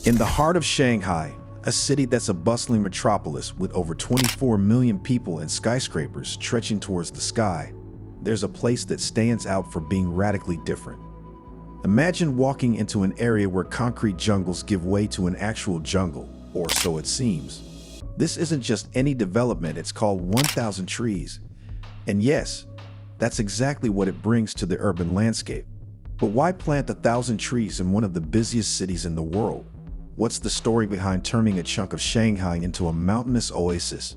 In the heart of Shanghai, a city that's a bustling metropolis with over 24 million people and skyscrapers stretching towards the sky, there's a place that stands out for being radically different. Imagine walking into an area where concrete jungles give way to an actual jungle, or so it seems. This isn't just any development, it's called 1,000 trees. And yes, that's exactly what it brings to the urban landscape. But why plant 1,000 trees in one of the busiest cities in the world? What's the story behind turning a chunk of Shanghai into a mountainous oasis?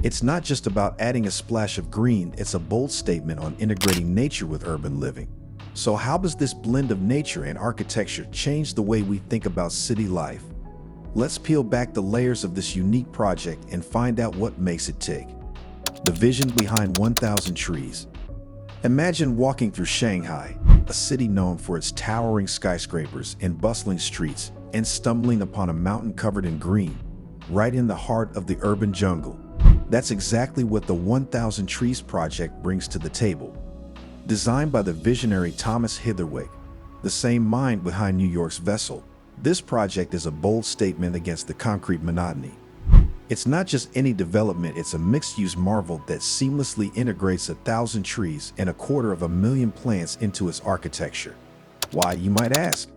It's not just about adding a splash of green, it's a bold statement on integrating nature with urban living. So how does this blend of nature and architecture change the way we think about city life? Let's peel back the layers of this unique project and find out what makes it tick. The vision behind 1,000 trees. Imagine walking through Shanghai, a city known for its towering skyscrapers and bustling streets, and stumbling upon a mountain covered in green, right in the heart of the urban jungle. That's exactly what the 1,000 Trees project brings to the table. Designed by the visionary Thomas Hitherwick, the same mind behind New York's Vessel, this project is a bold statement against the concrete monotony. It's not just any development, it's a mixed-use marvel that seamlessly integrates 1,000 trees and 250,000 plants into its architecture. Why, you might ask?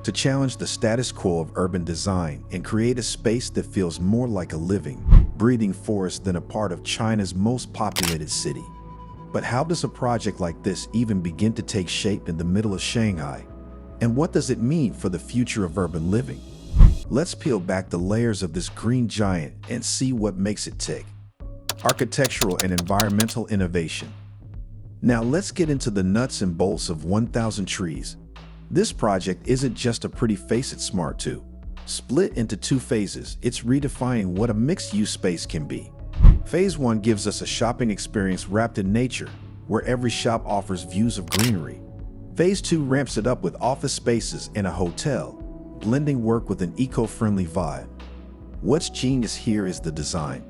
To challenge the status quo of urban design and create a space that feels more like a living, breathing forest than a part of China's most populated city. But how does a project like this even begin to take shape in the middle of Shanghai? And what does it mean for the future of urban living? Let's peel back the layers of this green giant and see what makes it tick. Architectural and environmental innovation. Now let's get into the nuts and bolts of 1,000 trees. This project isn't just a pretty face, it's smart too. Split into two phases, it's redefining what a mixed-use space can be. Phase 1 gives us a shopping experience wrapped in nature, where every shop offers views of greenery. Phase 2 ramps it up with office spaces and a hotel, blending work with an eco-friendly vibe. What's genius here is the design.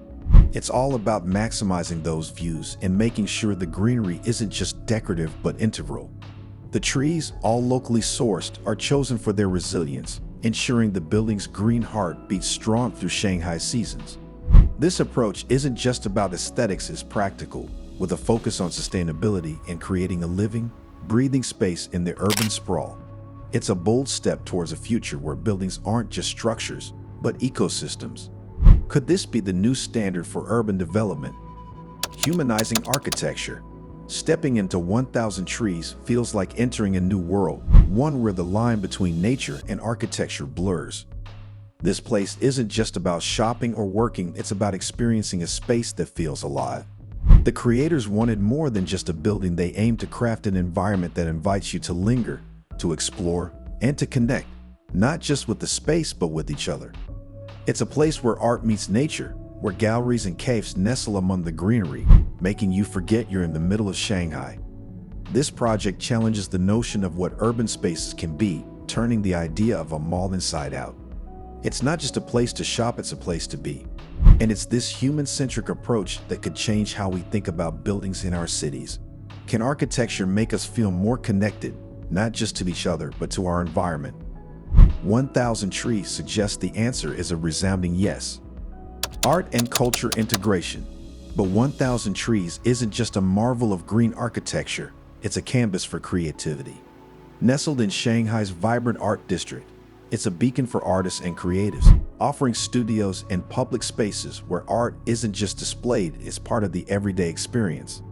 It's all about maximizing those views and making sure the greenery isn't just decorative but integral. The trees, all locally sourced, are chosen for their resilience, ensuring the building's green heart beats strong through Shanghai seasons. This approach isn't just about aesthetics, it's practical, with a focus on sustainability and creating a living, breathing space in the urban sprawl. It's a bold step towards a future where buildings aren't just structures, but ecosystems. Could this be the new standard for urban development? Humanizing architecture. Stepping into 1,000 trees feels like entering a new world, one where the line between nature and architecture blurs. This place isn't just about shopping or working, it's about experiencing a space that feels alive. The creators wanted more than just a building, they aimed to craft an environment that invites you to linger, to explore, and to connect, not just with the space but with each other. It's a place where art meets nature, where galleries and caves nestle among the greenery, making you forget you're in the middle of Shanghai. This project challenges the notion of what urban spaces can be, turning the idea of a mall inside out. It's not just a place to shop, it's a place to be. And it's this human-centric approach that could change how we think about buildings in our cities. Can architecture make us feel more connected, not just to each other, but to our environment? 1,000 Trees suggests the answer is a resounding yes. Art and culture integration. But 1,000 Trees isn't just a marvel of green architecture, it's a canvas for creativity. Nestled in Shanghai's vibrant art district, it's a beacon for artists and creatives, offering studios and public spaces where art isn't just displayed, it's part of the everyday experience.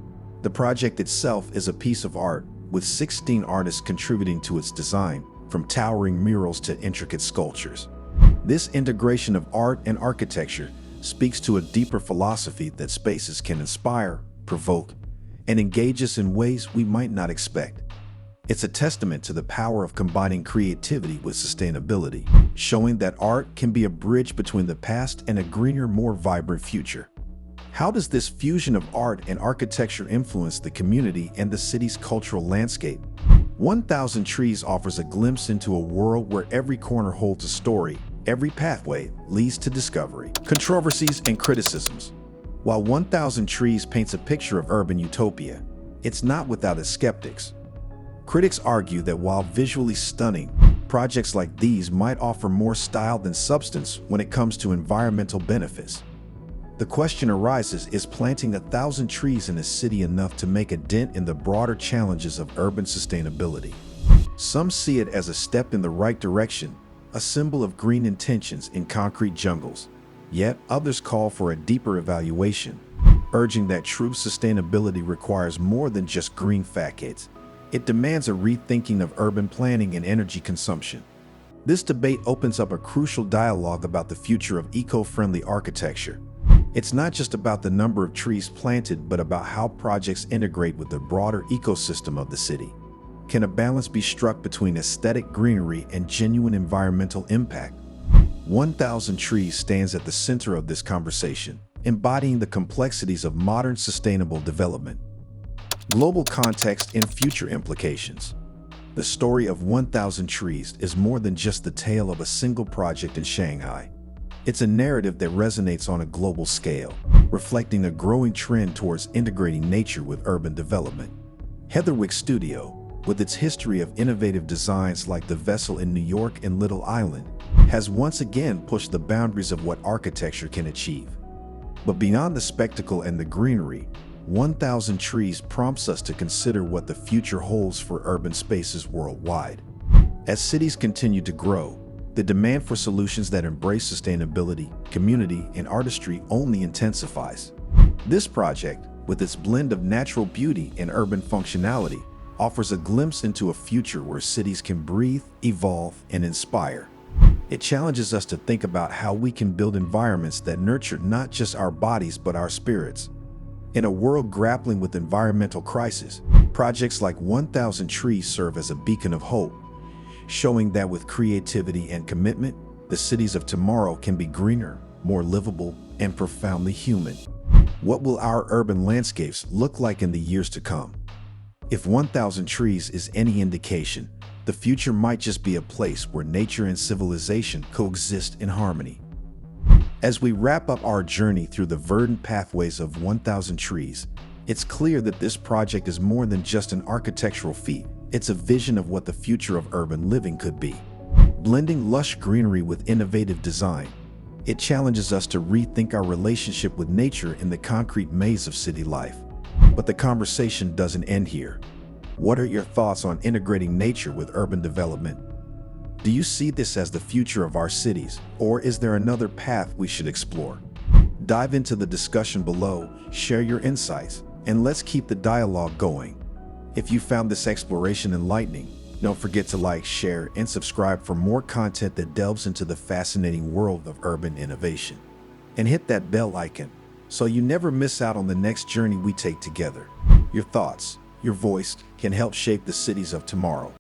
The project itself is a piece of art, with 16 artists contributing to its design, from towering murals to intricate sculptures. This integration of art and architecture speaks to a deeper philosophy that spaces can inspire, provoke, and engage us in ways we might not expect. It's a testament to the power of combining creativity with sustainability, showing that art can be a bridge between the past and a greener, more vibrant future. How does this fusion of art and architecture influence the community and the city's cultural landscape? 1,000 Trees offers a glimpse into a world where every corner holds a story, every pathway leads to discovery. Controversies and criticisms. While 1,000 Trees paints a picture of urban utopia, it's not without its skeptics. Critics argue that while visually stunning, Projects like these might offer more style than substance when it comes to environmental benefits. The question arises, is planting 1,000 trees in a city enough to make a dent in the broader challenges of urban sustainability? Some see it as a step in the right direction, a symbol of green intentions in concrete jungles. Yet others call for a deeper evaluation, urging that true sustainability requires more than just green facades. It demands a rethinking of urban planning and energy consumption. This debate opens up a crucial dialogue about the future of eco-friendly architecture. It's not just about the number of trees planted, but about how projects integrate with the broader ecosystem of the city. Can a balance be struck between aesthetic greenery and genuine environmental impact? 1,000 trees stands at the center of this conversation, embodying the complexities of modern sustainable development. Global context and future implications. The story of 1,000 trees is more than just the tale of a single project in Shanghai. It's a narrative that resonates on a global scale, reflecting a growing trend towards integrating nature with urban development. Heatherwick Studio, with its history of innovative designs like the Vessel in New York and Little Island, has once again pushed the boundaries of what architecture can achieve. But beyond the spectacle and the greenery, 1,000 trees prompts us to consider what the future holds for urban spaces worldwide. As cities continue to grow, the demand for solutions that embrace sustainability, community, and artistry only intensifies. This project, with its blend of natural beauty and urban functionality, offers a glimpse into a future where cities can breathe, evolve, and inspire. It challenges us to think about how we can build environments that nurture not just our bodies but our spirits. In a world grappling with environmental crisis, projects like 1,000 trees serve as a beacon of hope, showing that with creativity and commitment, the cities of tomorrow can be greener, more livable, and profoundly human. What will our urban landscapes look like in the years to come? If 1,000 trees is any indication, the future might just be a place where nature and civilization coexist in harmony. As we wrap up our journey through the verdant pathways of 1,000 trees, it's clear that this project is more than just an architectural feat. It's a vision of what the future of urban living could be. Blending lush greenery with innovative design, it challenges us to rethink our relationship with nature in the concrete maze of city life. But the conversation doesn't end here. What are your thoughts on integrating nature with urban development? Do you see this as the future of our cities, or is there another path we should explore? Dive into the discussion below, share your insights, and let's keep the dialogue going. If you found this exploration enlightening, don't forget to like, share, and subscribe for more content that delves into the fascinating world of urban innovation. And hit that bell icon so you never miss out on the next journey we take together. Your thoughts, your voice can help shape the cities of tomorrow.